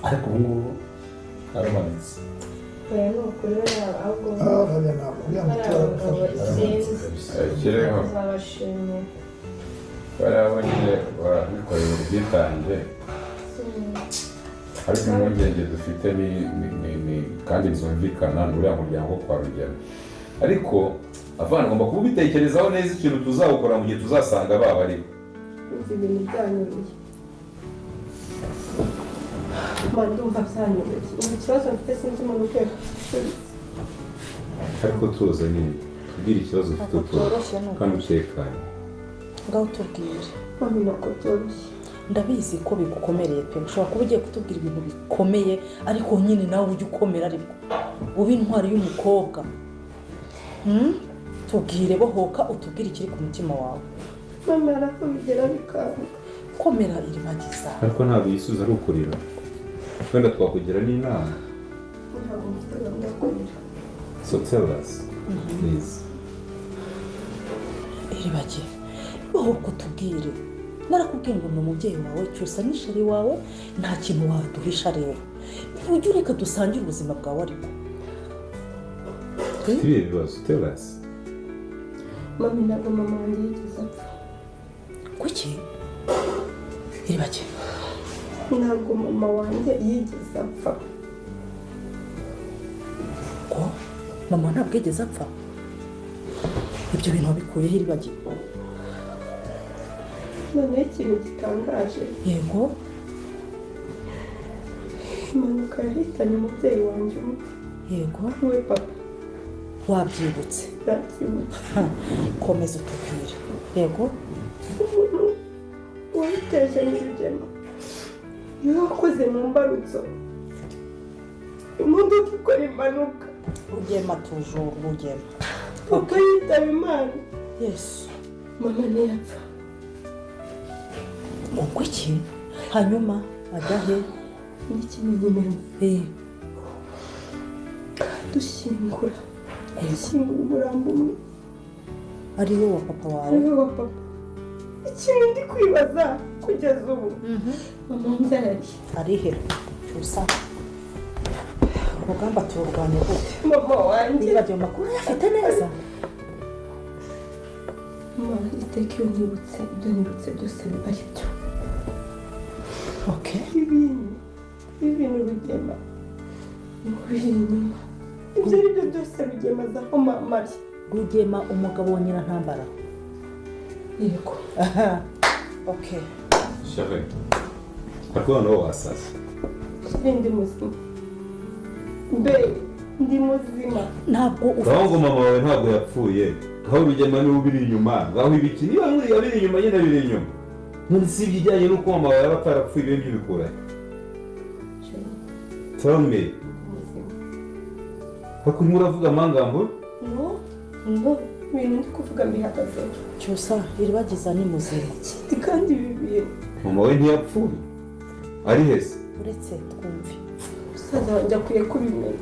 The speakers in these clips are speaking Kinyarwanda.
ariko ubu ngubu aramanitse oya ni ukuri bariya ahubwo bariya ntabwo uriya mutora kireho bazabashimye bariya nyine barabikorera ubwitange ariko impungenge dufite ni kandi zumvikana n'uriya muryango wo kwa Rugema ariko avana agomba kuba ubitekerezaho neza ikintu tuzawukora mu gihe tuzasanga baba ari ibintu byanyuruye ndumva byanyuruye ubu ikibazo mfite sinzi umuntu ukwiye gusubiza ariko tuza nyine tubwire ikibazo ufite kandi utekanye ngaho tubwire mami ntabwo byoroshye ndabizi ko bigukomereye pe ushobora kuba ugiye kutubwira ibintu bikomeye ariko nyine nawe ujye ukomera ariko ube intwari y'umukobwa tubwire bohoka utubwire ikiri ku mutima wawe mami arakubigera bikanga komera Iribagiza ariko ntabwo yisubiza ari ukurira wenda twakugira n'inama ntabwo mfite gahunda yo kurira so tell us please Iribagiza bohoka utubwire narakubwiye ngo ni umubyeyi wawe cyusa n'ishari wawe nta kintu waduhisha rero ujye ureka dusangire ubuzima bwawe ariko ibihe bibazo tell us mami ntabwo mama wanjye yigeze apfa kuki Iribagiza ntabwo mama wanjye yigeze apfa ko mama ntabwo yigeze apfa ibyo bintu wabikuyeho Iribagiza noneho ikintu gitangaje yego impanuka yahitanye umubyeyi wanjye umwe yego we papa wabyibutse yabyibutse komeza utubwire yego umuntu wabiteje ni Rugema niwe wakoze mu mbarutso imodoka ikora impanuka Rugema tujuru Rugema papa yitaba Imana yesu mama ntiyapfa ubwo iki hanyuma adahe n'ikimenyamenya dushyingura umurambo umwe ari wo wa papa wawe ari wo wa papa ikintu ndi kwibaza kugeza ubu mama nzarari arihe cyusa urugamba tururwanya gute mama wanjye Iribagiza amakuru yafite neza mama iteka iyo nibutse ibyo nibutse byose biba ari byo okay ibintu Rugema biri inyuma ibyo ari byo byose Rugema azaho mama ari Rugema umugabo wa Nyirantambara yego okay chérie ariko noneho wasaze ndi muzima ndi muzima ntabwo ngaho ngo mama wawe ntabwo yapfuye ngaho Rugema niwe ubiri inyuma ngaho ibiki niba nkuriya biri inyuma nyine biri inyuma none si ibijyanye n'uko mama wawe yaba atarapfuye ibyo ngibyo bikurahe tell me ariko urimo uravuga amagambo no ibintu ndi kuvuga mbihagazeho cyusa Iribagiza ni muzima kandi ibi bintu mama we ntiyapfuye ari hese uretse twumve umusaza wanjye akwiye kubimenya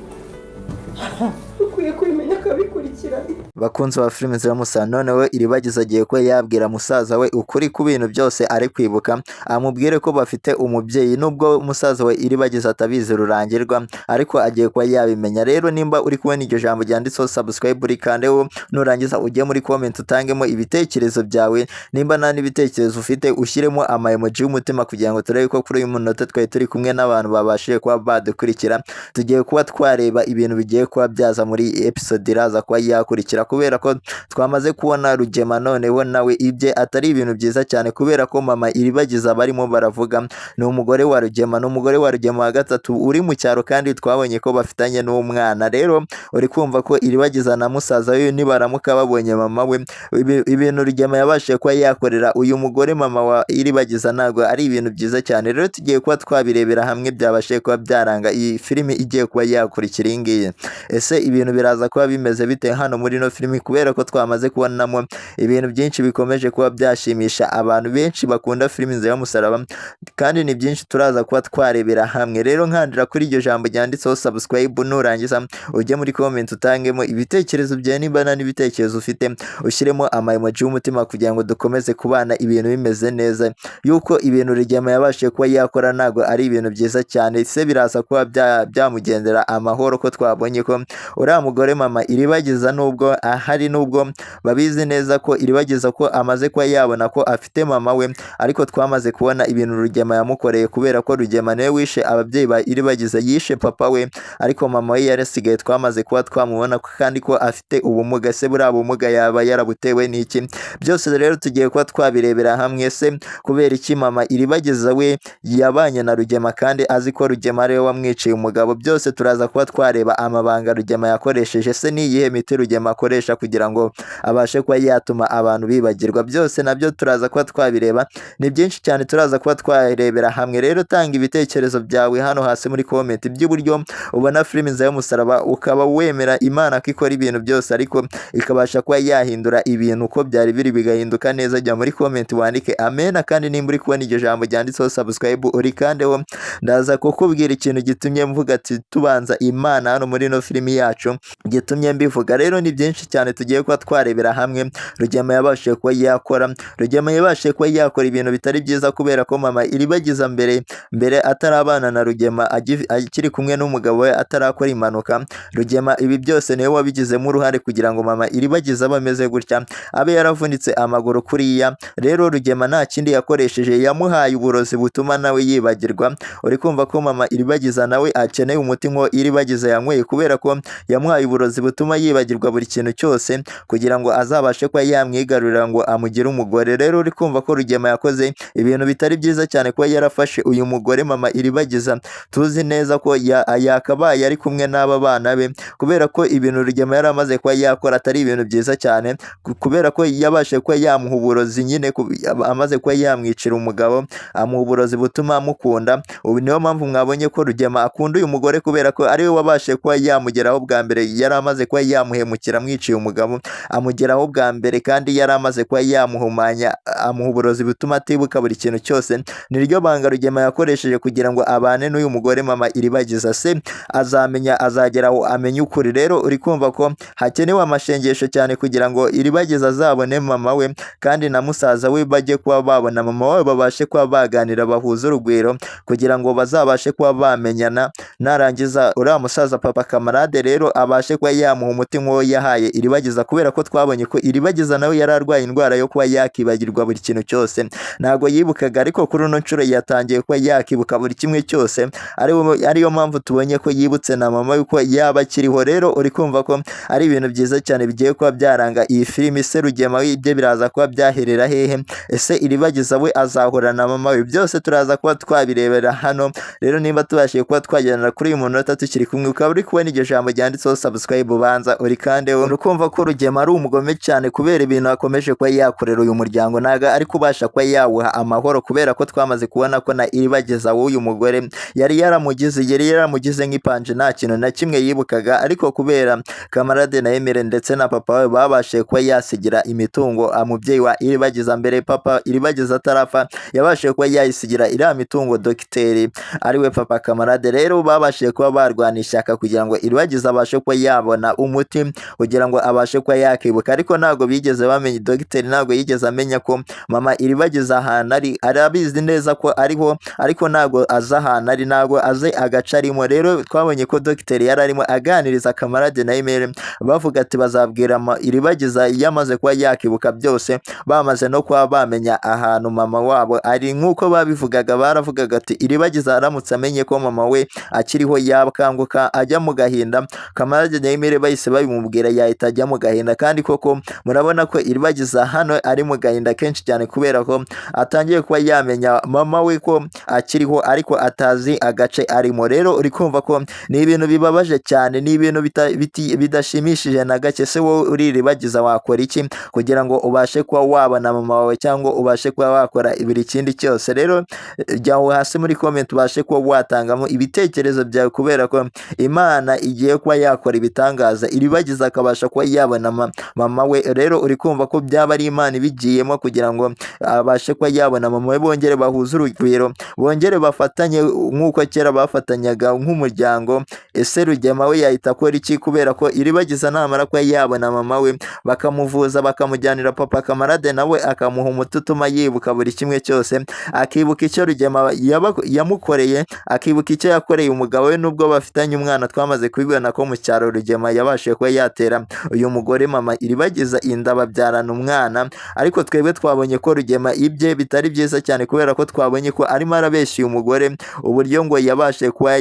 ukwiye kubimenya akabikurikirana bakunzi ba filime ziramusa noneho Iribagiza agiye ko yabwira musaza we ukuri ku bintu byose ari kwibuka amubwire ko bafite umubyeyi nubwo musaza we Iribagiza atabizi rurangirwa ariko agiye kuba yabimenya rero nimba uri kubona iryo jambo ryanditseho subscribe rikandeho nurangiza ujye muri comment utangemo ibitekerezo byawe nimba nta n'ibitekerezo ufite ushyiremo ama emoji y'umutima kugira ngo turebe ko kuri uyu munota twari turi kumwe n'abantu babashije kuba badukurikira tugiye kuba twareba ibintu bigiye kuba byaza muri episode iraza kuba yakurikira kubera ko twamaze kubona Rugema noneho nawe ibye atari ibintu byiza cyane kubera ko mama Iribagiza barimo baravuga ni umugore wa Rugema n'umugore wa Rugema wa gatatu uri mu cyaro kandi twabonye ko bafitanye n'umwana rero uri kumva ko Iribagiza na musaza we nibaramuka babonye mama we ibintu Rugema yabashije kuba yakorera uyu mugore mama wa Iribagiza ntabwo ari ibintu byiza cyane rero tugiye kuba twabirebera hamwe byabashije kuba byaranga iyi filimi igiye kuba yakurikira iyi ngiyi ese ibi ibintu biraza kuba bimeze bite hano muri ino filimi, kubera ko twamaze kubonamo ibintu byinshi bikomeje kuba byashimisha abantu benshi bakunda filimi Inzira y'Umusaraba, kandi ni byinshi turaza kuba twarebera hamwe. Rero nkandira kuri iryo jambo ryanditseho subscribe, nurangiza ujye muri comment utangemo ibitekerezo byawe, niba nta n'ibitekerezo ufite ushyiremo emoji y'umutima kugira ngo dukomeze kubana ibintu bimeze neza. Yuko ibintu Rugema yabashije kuba yakora ntabwo ari ibintu byiza cyane, se biraza kuba byamugendera amahoro, ko twabonye ko uriya mugore mama Iribagiza nubwo ahari, nubwo babizi neza ko Iribagiza ko amaze kuba yabona ko afite mama we, ariko twamaze kubona ibintu Rugema yamukoreye, kubera ko Rugema niwe wishe ababyeyi ba Iribagiza, yishe papa we, ariko mama we yarasigaye twamaze kuba twamubona kandi ko afite ubumuga. Se buriya bumuga yaba yarabutewe n'iki? Byose rero tugiye kuba twabirebera hamwe. Se kubera iki mama Iribagiza we yabanye na Rugema kandi azi ko Rugema ariwe wamwiciye umugabo? Byose turaza kuba twareba amabanga Rugema yakoresheje. Se ni iyihe miti Rugema akoresha kugira ngo abashe kuba yatuma abantu bibagirwa? Byose nabyo turaza kuba twabireba, ni byinshi cyane turaza kuba twarebera hamwe. Rero tanga ibitekerezo byawe hano hasi muri comment by'uburyo ubona filimi Inzira y'Umusaraba, ukaba wemera Imana ko ikora ibintu byose ariko ikabasha kuba yahindura ibintu uko byari biri bigahinduka neza. Jya muri comment wandike amen, kandi nimba uri kubona iryo jambo ryanditseho subscribe urikandeho. Ndaza kukubwira ikintu gitumye mvuga ati tubanza Imana hano muri no filimi yacu, gitumye mbivuga. Rero ni byinshi cyane tugiye kuba twarebera hamwe Rugema yabashije kuba yakora. Rugema yabashije kuba yakora ibintu bitari byiza, kubera ko mama Iribagiza mbere atarabana na Rugema, akiri kumwe n'umugabo we, atarakora impanuka, Rugema ibi byose niwe wabigizemo uruhare kugira ngo mama Iribagiza abe ameze gutya, abe yaravunitse amaguru kuriya. Rero Rugema nta kindi yakoresheje, yamuhaye uburozi butuma nawe yibagirwa. Uri kumva ko mama Iribagiza nawe akeneye umuti nko Iribagiza yanyweye, kubera ko yamuhaye uburozi butuma yibagirwa buri kintu cyose kugira ngo azabashe kuba yamwigarurira ngo amugire umugore. Rero uri kumva ko Rugema yakoze ibintu bitari byiza cyane kuba yarafashe uyu mugore mama Iribagiza. Tuzi neza ko yakabaye ari kumwe n'aba bana be, kubera ko ibintu Rugema yari amaze kuba yakora atari ibintu byiza cyane, kubera ko yabashe kuba yamuha uburozi nyine, amaze kuba yamwicira umugabo, amuha uburozi butuma amukunda. Ubu niyo mpamvu mwabonye ko Rugema akunda uyu mugore, kubera ko ariwe wabashe kuba yamugeraho bwa mbere. Yari amaze kuba yamuhemukira amwiciye umugabo, amugeraho bwa mbere, kandi yari amaze kuba yamuhumanya, amuha uburozi butuma atibuka buri kintu cyose. Niryo banga Rugema yakoresheje kugira ngo abane n'uyu mugore mama Iribagiza. Se azageraho amenye ukuri. Rero uri kumva ko hakenewe amashengesho cyane kugira ngo Iribagiza azabone mama we, kandi na musaza we bajye kuba babona mama we, babashe kuba baganira, bahuza urugwiro kugira ngo bazabashe kuba bamenyana. Narangiza uriya musaza papa Kamarade rero abashe kuba yamuha umuti nk'uwo yahaye Iribagiza, kubera ko twabonye ko Iribagiza nawe yari arwaye indwara yo kuba yakibagirwa buri kintu cyose. Ntabwo yibukaga, ariko kuri uno nshuro yatangiye kuba yakibuka buri kimwe cyose, ariyo mpamvu tubonye ko yibutse na mama yuko yaba akiriho. Rero uri kumva ko ari ibintu byiza cyane bigiye kuba byaranga iyi filimi. Se Rugema we ibyo biraza kuba byaherera hehe? Ese Iribagiza we azahura na mama we? Byose turaza kuba twabirebera hano. Rero nimba tubashije kuba twagendera kuri uyu munota tukiri kumwe, ukaba uri kubona iryo jambo ryanditseho subscribe, ubanza urikandeho. Urukumva ko Rugema ari umugome cyane, kubera ibintu akomeje kuba yakorera uyu muryango, ntago ari kubasha kuba yawuha amahoro, kubera ko twamaze kubona ko na Iribagiza w'uyu mugore yari yaramugize nk'ipanje, nta kintu na kimwe yibukaga. Ariko kubera Kamarade na Emile ndetse na papa we babashije kuba yasigira imitungo umubyeyi wa Iribagiza, mbere papa Iribagiza atarapfa yabashije kuba yayisigira iriya mitungo dogiteri ariwe papa Kamarade. Rero babashije kuba barwana ishyaka kugira ngo Iribagiza abashe kuba yabona umuti kugira ngo abashe kuba yakibuka, ariko ntabwo bigeze bamenya, dogiteri ntabwo yigeze amenya ko mama Iribagiza ahantu ari. Arabizi neza ko ariho, ariko ntabwo azi ahantu ari, ntabwo azi agace arimo. Rero twabonye ko dogiteri yari arimo aganiriza Kamarade na Emile, bavuga ati bazabwira Iribagiza yamaze kuba yakibuka byose, bamaze no kuba bamenya ahantu mama wabo ari. Nk'uko babivugaga, baravugaga ati Iribagiza aramutse amenye ko mama we akiriho yakanguka ajya mu gahinda. Kamarade na Emile bahise babimubwira yahita ajya mu gahinda, kandi koko murabona ko Iribagiza hano ari mu gahinda kenshi cyane, kubera ko atangiye kuba yamenya mama we ko akiriho ariko atazi agace arimo. Rero uri kumva ko ni ibintu bibabaje cyane, ni ibintu bidashimishije na gake. Se wowe uri Iribagiza wakora iki kugira ngo ubashe kuba wabona mama wawe, cyangwa ubashe kuba wakora buri kindi cyose? Rero jya hasi muri comment ubashe kuba watangamo ibitekerezo ibitekerezo byawe kubera ko Imana igiye kuba yakora ibitangaza iribagiza akabasha kuba yabona mama we. Rero uri kumva ko byaba ari Imana ibigiyemo kugira ngo abashe kuba yabona mama we, bongere bahuze urugwiro, bongere bafatanye nk'uko kera bafatanyaga nk'umuryango. Ese Rugema we yahita akora iki? Kubera ko iribagiza namara kuba yabona mama we bakamuvuza bakamujyanira papa kamarade nawe akamuha umuti utuma yibuka buri kimwe cyose, akibuka icyo Rugema yamukoreye, akibuka icyo yakoreye umugabo we. Nubwo bafitanye umwana twamaze kubibona ko mu cyaro Rugema yabashije kuba yatera uyu mugore mama iribagiza inda babyarana umwana, ariko twebwe twabonye ko Rugema ibye bitari byiza cyane kubera ko twabonye ko arimo arabeshya uyu mugore uburyo ngo yabashije kuba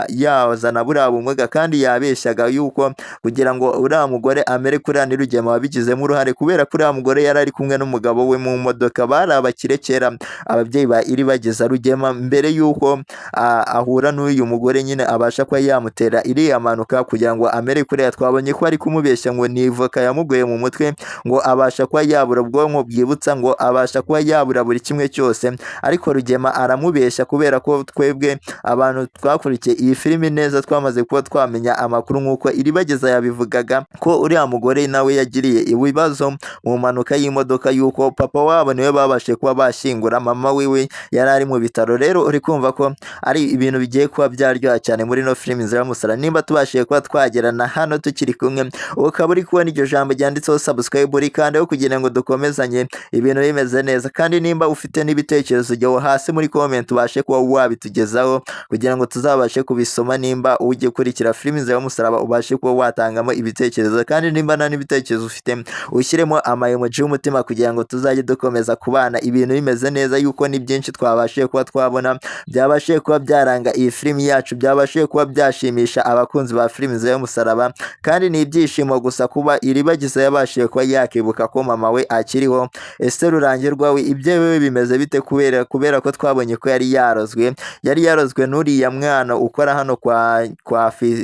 yazana buriya bumuga, kandi yabeshyaga yuko kugira ngo uriya mugore amere kuriya ni Rugema wabigizemo uruhare, kubera ko uriya mugore yari ari kumwe n'umugabo we mu modoka, bari abakire kera ababyeyi ba iribagiza. Rugema mbere yuko ahura n'uyu mugore nyine abasha kuba yamutera iriya manuka kugira ngo amere kuriya, twabonye ko ari kumubeshya ngo ni ivoka yamuguye mu mutwe, ngo abasha kuba yabura ubwonko bwibutsa, ngo abasha kuba yabura buri kimwe cyose, ariko Rugema aramubeshya kubera ko twebwe abantu twakurikiye iyi filimi neza twamaze kuba twamenya amakuru nk'uko iribagiza yabivugaga ko uriya mugore nawe yagiriye ibibazo mu mpanuka y'imodoka, yuko papa wabo niwe babashije kuba bashyingura, mama wiwe yari ari mu bitaro. Rero uri kumva ko ari ibintu bigiye kuba byaryoha cyane muri no filimi Inzira y'Umusaraba. Nimba tubashije kuba twagerana hano tukiri kumwe, ukaba uri kubona iryo jambo ryanditseho subscribe uri kandeho kugira ngo dukomezanye ibintu bimeze neza, kandi nimba ufite n'ibitekerezo jyaho hasi muri comment ubashe kuba wabitugezaho kugira ngo tuzabashe kubisoma. Nimba ujye kurikira filimi Inzira y'Umusaraba ubashe kuba watangamo ibitekerezo, kandi nimba nta n'ibitekerezo ufite ushyiremo amayemoji y'umutima kugira ngo tuzajye dukomeza kubana ibintu bimeze neza, yuko ni byinshi twabashije kuba twabona byabashije kuba byaranga iyi filimi yacu, byabashije kuba byashimisha abakunzi ba filimi Inzira y'Umusaraba, kandi ni ibyishimo gusa kuba iribagiza yabashije kuba yakibuka ko mama we akiriho. Ese Rurangirwa we ibye wewe bimeze bite? kubera ko twabonye ko yari yarozwe n'uriya mwana ukora hano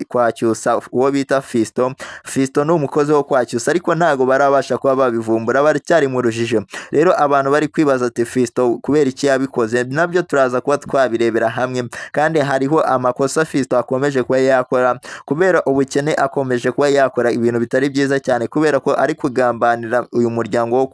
kwa Cyusa uwo bita Fisto ni umukozi wo kwa Cyusa, ariko ntago barabasha kuba babivumbura, baracyari mu rujijo. Rero abantu bari kwibaza ati Fisto kubera iki yabikoze, nabyo turaza kuba twabirebera hamwe, kandi hariho amakosa Fisto akomeje kuba yakora kubera ubukene, akomeje kuba yakora ibintu bitari byiza cyane kubera ko ari kugambanira uyu muryango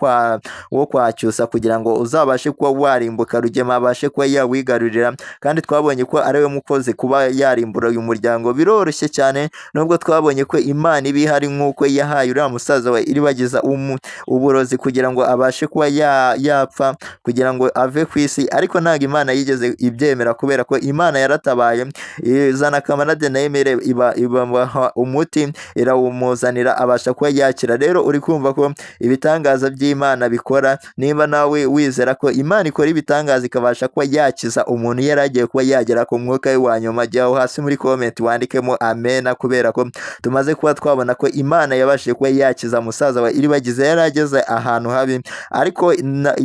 wo kwa Cyusa kugira ngo uzabashe kuba warimbuka, Rugema abashe kuba yawigarurira, kandi twabonye ko ari we mukozi kuba yarimbura uyu muryango. Biroroshye cyane nubwo twabonye ko Imana iba ihari nk'uko yahaye uriya musaza we iribagiza uburozi kugira ngo abashe kuba yapfa kugira ngo ave ku isi, ariko ntabwo Imana yigeze ibyemera kubera ko Imana yaratabaye izana kamarade na Emere ibaha umuti irawumuzanira abasha kuba yakira. Rero uri kumva ko ibitangaza by'Imana bikora, nimba nawe wizera ko Imana ikora ibitangaza ikabasha kuba yakiza umuntu yari agiye kuba yagera ku mwuka we wa nyuma, jyaho hasi muri comment wandikemo amena, kubera ko tumaze kuba twabona ko Imana yabashije kuba yakiza musaza wa iribagiza yari ageze ahantu habi, ariko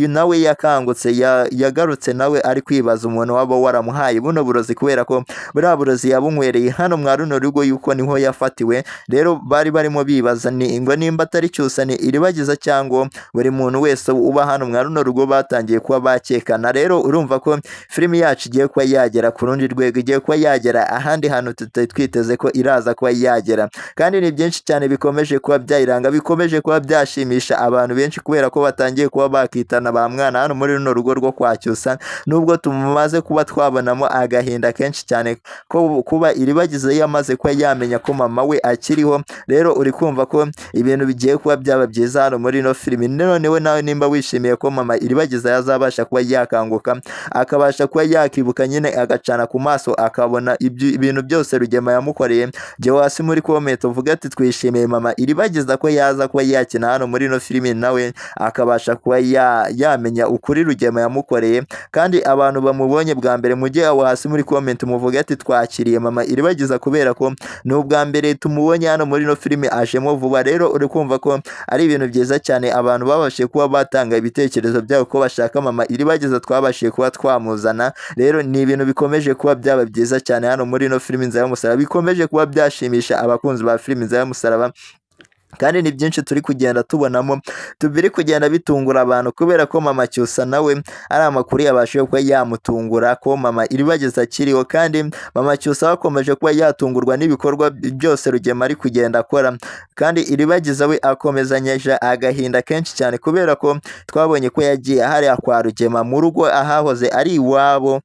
nawe yakangutse yagarutse nawe ari kwibaza umuntu waba waramuhaye buno burozi, kubera ko buriya burozi yabunywereye hano mwa runo rugo yuko niho yafatiwe. Rero bari barimo bibaza ngo nimba atari Cyusa ni iribagiza cyangwa buri muntu wese uba hano mwa runo rugo batangiye kuba bakekana. Rero urumva ko filimi yacu igiye kuba yagera ku rundi rwego, igiye kuba yagera ahandi hantu tutari twiteze ko iraza kuba yagera, kandi ni byinshi cyane bikomeje kuba byayiranga, bikomeje kuba byashimisha abantu benshi kubera ko batangiye kuba bakitana ba mwana hano muri runo rugo rwo kwa Cyusa, nubwo tumaze kuba twabonamo agahinda kenshi cyane ko kuba iribagiza yamaze kuba yamenya ko mama we akiriho. Rero uri kumva ko ibintu bigiye kuba byaba byiza hano muri no filimi. Noneho nawe nimba wishimiye ko mama iribagiza yazabasha kuba yakanguka akabasha kuba yakibuka nyine agacana ku maso akabona ibintu byose Rugema yamukoreye, jya hasi muri comment uvuga ati twishimiye mama iribagiza ko yaza kuba yakina hano muri no filimi, nawe akabasha kuba yamenya ukuri Rugema yamukoreye. Kandi abantu bamubonye bwa mbere mujye aho hasi muri comment muvuga ati twakiriye mama iribagiza kubera ko ni ubwa mbere tumubonye hano muri no filimi ajemo vuba. Rero uri kumva ko ari ibintu byiza cyane, abantu babashije kuba batanga ibitekerezo byabo ko bashaka mama iribagiza twabashije kuba twamuzana. Rero ni ibintu bikomeje kuba byaba byiza cyane hano muri no filimi Inzira y'Umusaraba, bikomeje kuba byashimisha abakunzi ba filimi Inzira y'Umusaraba. kandi ni byinshi turi kugenda tubonamo biri kugenda bitungura abantu kubera ko mama Cyusa nawe ari amakuru yabashije kuba yamutungura ko mama Iribagiza akiriho, kandi mama Cyusa akomeje kuba yatungurwa n'ibikorwa byose Rugema ari kugenda akora, kandi Iribagiza we akomezanyije agahinda kenshi cyane kubera ko twabonye ko yagiye hariya kwa Rugema mu rugo ahahoze ari iwabo,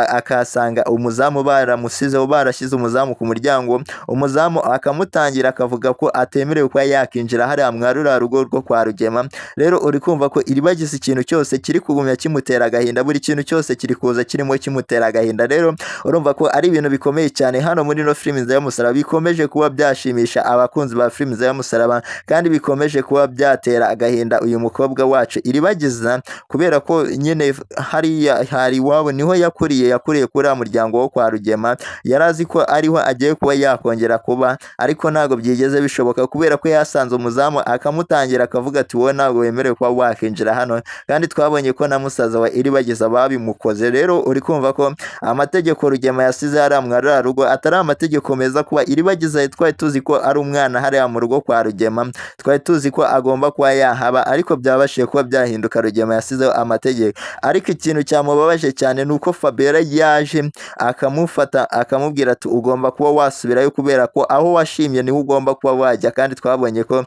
akasanga umuzamu baramusizeho, barashyize umuzamu ku muryango, umuzamu akamutangira akavuga ko atemerewe kuba yakinjira hariya mwarura rugo rwo kwa Rugema. Rero uri kumva ko Iribagiza ikintu cyose kiri kugumya kimutera agahinda, buri kintu cyose kiri kuza kirimo kimutera agahinda. Rero urumva ko ari ibintu bikomeye cyane hano muri no filimi Inzira y'Umusaraba, bikomeje kuba byashimisha abakunzi ba filimi Inzira y'Umusaraba, kandi bikomeje kuba byatera agahinda uyu mukobwa wacu Iribagiza, kubera ko nyine hariya hari iwabo niho yakuriye kuri uriya muryango wo kwa Rugema, yari azi ko ariho agiye kuba yakongera kuba, ariko ntabwo byigeze bishoboka kubera ko yasanze umuzamu akamutangira akavuga ati wowe ntabwo wemerewe kuba wakinjira hano, kandi twabonye ko na musaza wa Iribagiza babimukoze. Rero uri kumva ko amategeko Rugema yasize hariya mwarura rugo atari amategeko meza, kuba Iribagiza twari tuzi ko ari umwana hariya mu rugo kwa Rugema, twari tuzi ko agomba kuba yahaba, ariko byabashije kuba byahinduka, Rugema yasizeho amategeko. Ariko ikintu cyamubabaje cyane ni uko Fabiola yaje akamufata akamubwira ati ugomba kuba wasubirayo kubera ko aho washimye niho ugomba kuba wajya, kandi twabonye ko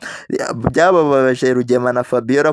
byababaje Rugema na Fabiola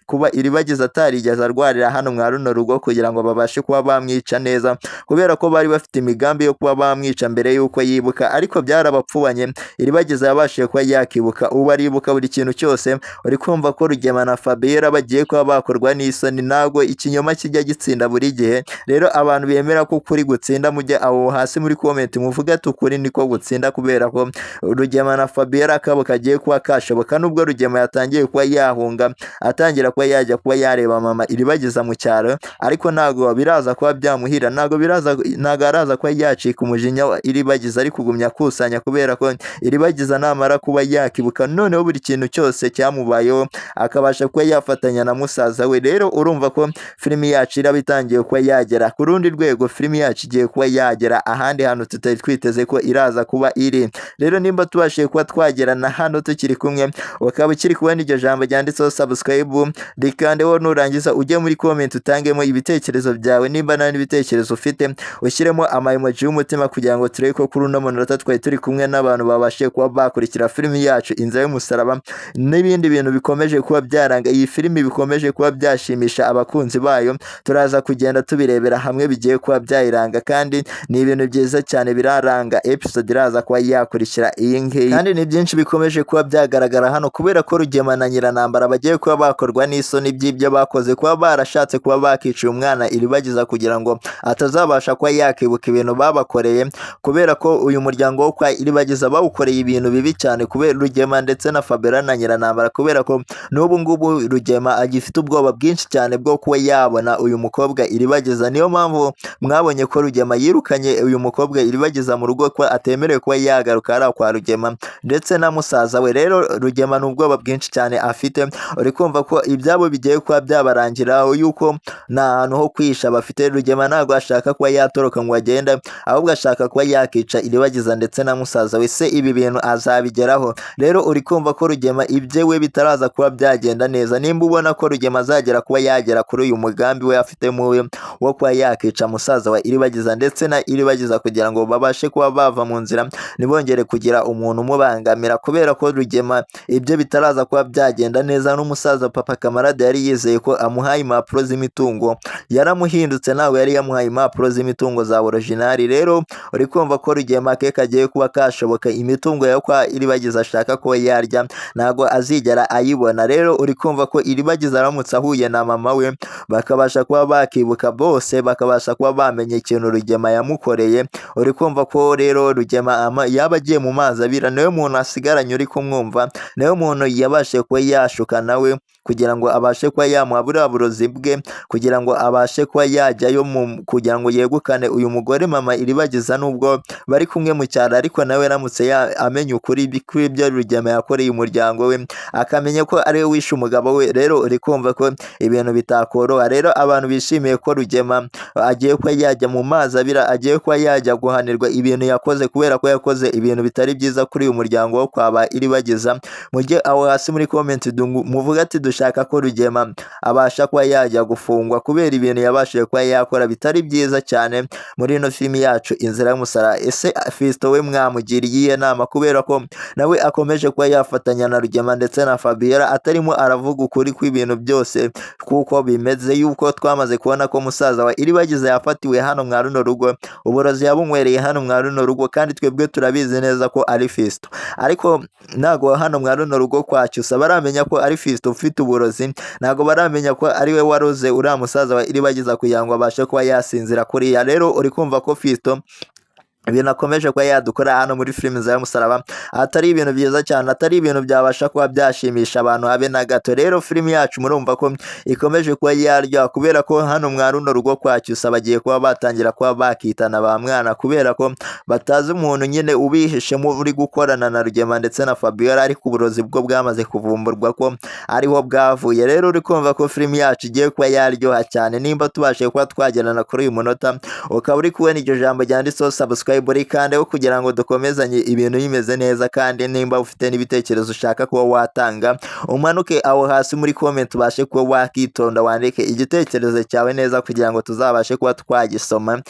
kuba Iribagiza atarigeze arwarira hano mwa runo rugo kugira ngo babashe kuba bamwica neza, kubera ko bari bafite imigambi yo kuba bamwica mbere y'uko yibuka, ariko byarabapfubanye. Iribagiza yabashije kuba yakibuka, ubu aribuka buri kintu cyose. Uri kumva ko Rugema na Fabiola bagiye kuba bakorwa n'isoni, ntabwo ikinyoma kijya gitsinda buri gihe. Rero abantu bemera ko ukuri gutsinda, mujye aho hasi muri comment muvuge ati ukuri niko gutsinda, kubera ko Rugema na Fabiola akabo kagiye kuba kashoboka, nubwo Rugema yatangiye kuba yahunga atangira kuba yajya kuba yareba mama Iribagiza mu cyaro, ariko ntabwo biraza kuba byamuhira, ntabwo araza kuba yacika umujinya wa Iribagiza ari kugumya kusanya, kubera ko Iribagiza namara kuba yakibuka noneho buri kintu cyose cyamubayeho akabasha kuba yafatanya na musaza we. Rero urumva ko filimi yacu iraba itangiye kuba yagera ku rundi rwego, filimi yacu igiye kuba yagera ahandi hantu tutari twiteze ko iraza kuba iri. Rero nimba tubashije kuba twagerana hano tukiri kumwe, ukaba ukiri kubona iryo jambo ryanditseho subscribe, rikandeho, nurangiza ujye muri comment utangemo ibitekerezo byawe, nimba nta n'ibitekerezo ufite ushyiremo emoji y'umutima, kugira ngo turebe ko kuri uno munota twari turi kumwe n'abantu babashije kuba bakurikira filimi yacu Inzira y'Umusaraba, n'ibindi bintu bikomeje kuba byaranga iyi filimi, bikomeje kuba byashimisha abakunzi bayo. Turaza kugenda tubirebera hamwe bigiye kuba byayiranga, kandi ni ibintu byiza cyane biraranga episode iraza kuba yakurikira iyi ngiyi, kandi ni byinshi bikomeje kuba byagaragara hano, kubera ko Rugema na Nyiranambara bagiye kuba bakorwa n'isoni by'ibyo bakoze, kuba barashatse kuba bakiciye umwana Iribagiza kugira ngo atazabasha kuba yakibuka ibintu babakoreye, kubera ko uyu muryango wo kwa Iribagiza bawukoreye ibintu bibi cyane, kubera Rugema ndetse na Fabiola na Nyiranambara, kubera ko n'ubu ngubu Rugema agifite ubwoba bwinshi cyane bwo kuba yabona uyu mukobwa Iribagiza. Niyo mpamvu mwabonye ko Rugema yirukanye uyu mukobwa Iribagiza mu rugo, ko atemerewe kuba yagaruka hariya kwa Rugema ndetse na musaza we. Rero Rugema ni ubwoba bwinshi cyane afite, uri kumva ko ibyabo bigiye kuba byabarangira, yuko nta hantu ho kwisha bafite. Rugema ntabwo ashaka kuba yatoroka ngo agende, ahubwo ashaka kuba yakica Iribagiza ndetse na musaza we. Se ibi bintu azabigeraho? Rero uri kumva ko Rugema ibye we bitaraza kuba byagenda neza. Nimba ubona ko Rugema azagera kuba yagera kuri uyu mugambi we afite wo kuba yakica musaza wa Iribagiza ndetse na Iribagiza, kugira ngo babashe kuba bava mu nzira ntibongere kugira umuntu umubangamira, kubera ko Rugema ibyo bitaraza kuba byagenda neza. N'umusaza Papa Kamarade yari yizeye ko amuhaye impapuro z'imitungo, yaramuhindutse ntabwo yari yamuhaye impapuro z'imitungo za originali. Rero uri kumva ko Rugema ke kagiye kuba kashoboka, imitungo yo kwa Iribagiza ashaka ko yarya ntabwo azigera ayibona. Rero uri kumva ko Iribagiza aramutse ahuye na mama we bakabasha kuba bakibuka bose, bakabasha kuba bamenye ikintu Rugema yamukoreye. Uri kumva ko rero Rugema yaba agiye mu mazi abira, niwe muntu asigaranye uri kumwumva, niwe muntu yabashije kuba yashuka nawe kugira ngo abashe kuba yamuha buriya burozi bwe kugira ngo abashe kuba yajyayo kugira ngo yegukane uyu mugore mama Iribagiza nubwo bari kumwe mu cyaro ariko nawe aramutse amenya ukuri kw'ibyo Rugema yakoreye umuryango we akamenya ko ari we wishe umugabo we rero uri kumva ko ibintu bitakoroha rero abantu bishimiye ko Rugema agiye kuba yajya mu mazi abira agiye kuba yajya guhanirwa ibintu yakoze kubera ko yakoze ibintu bitari byiza kuri uyu muryango wo kwaba Iribagiza mujye aho hasi muri comment muvuga ati dushaka ko Rugema abasha kuba yajya gufungwa kubera ibintu yabashije kuba yakora bitari byiza cyane muri ino filimi yacu Inzira y'Umusaraba. Ese Fiston we mwamugiriye inama kubera ko nawe akomeje kuba yafatanya na Rugema ndetse na Fabiola atarimo aravuga ukuri kw'ibintu byose kuko bimeze yuko twamaze kubona ko musaza wa Iribagiza yafatiwe hano mwa runo rugo uburozi yabunywereye hano mwa runo rugo kandi twebwe turabizi neza ko ari Fiston ariko ntago hano mwa runo rugo kwa Cyusa baramenya ko ari Fiston ufite uburozi ntago baramenya ko ari we waroze uriya musaza wa Iribagiza kugira ngo abashe kuba yasinzira kuriya rero uri kumva ko Fiston ibintu akomeje kuba yadukora hano muri filimi za Musaraba atari ibintu byiza cyane atari ibintu byabasha kuba byashimisha abantu habe na gato rero filimi yacu murumva ko ikomeje kuba yarya kubera ko hano mwa runo rugo kwa Cyusa bagiye kuba batangira kuba bakitana ba mwana kubera ko batazi umuntu nyine ubihishemo uri gukorana na Rugema ndetse na Fabiola ariko uburozi bwo bwamaze kuvumburwa ko ariho bwavuye rero uri kumva ko filimi yacu igiye kuba yaryoha cyane nimba tubashe kuba twagerana kuri uyu munota ukaba uri kubona iryo jambo ryanditseho subscribe buri kandeho kugira ngo dukomezanye ibintu bimeze neza kandi nimba ufite n'ibitekerezo ushaka kuba watanga umanuke aho hasi muri comment ubashe kuba wakitonda wandike igitekerezo cyawe neza kugira ngo tuzabashe kuba twagisoma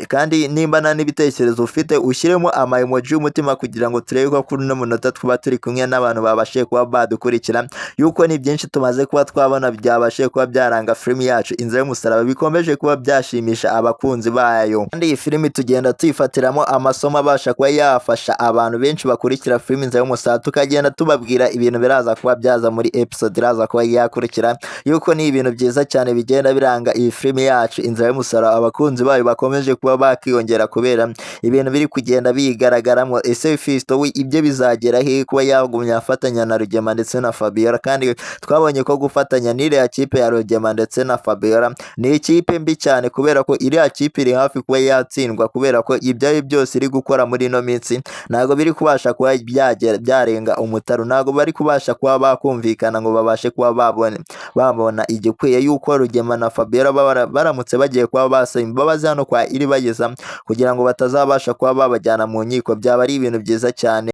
kandi nimba nta n'ibitekerezo ufite ushyiremo ama emoji y'umutima kugira ngo turebe ko kuri uno munota twaba turi kumwe n'abantu babashe kuba badukurikira yuko ni byinshi tumaze kuba twabona byabashe kuba byaranga filimi yacu Inzira y'Umusaraba bikomeje kuba byashimisha abakunzi bayo kandi iyi filimi tugenda tuyifatiramo amasomo abasha kuba yafasha abantu benshi bakurikira filimi Inzira y'Umusaraba tukagenda tubabwira ibintu biraza kuba byaza muri episode iraza kuba yakurikira yuko ni ibintu byiza cyane bigenda biranga iyi filimi yacu Inzira y'Umusaraba abakunzi bayo bakomeje kuba bakiyongera kubera ibintu biri kugenda bigaragaramo ese Fiston we ibyo bizagera he kuba yagumya afatanya na Rugema ndetse na Fabiola kandi twabonye ko gufatanya n'iriya kipe ya Rugema ndetse na Fabiola ni ikipe mbi cyane kubera ko iriya kipe iri hafi kuba yatsindwa kubera ko ibyo byose iri gukora muri ino minsi ntago biri kubasha kuba byarenga umutaro ntago bari kubasha kuba bakumvikana ngo babashe kuba babona igikwiye yuko Rugema na Fabiola baramutse bagiye kuba basaba imbabazi hano kwa Iribagiza kugira ngo batazabasha kuba babajyana mu nkiko byaba ari ibintu byiza cyane.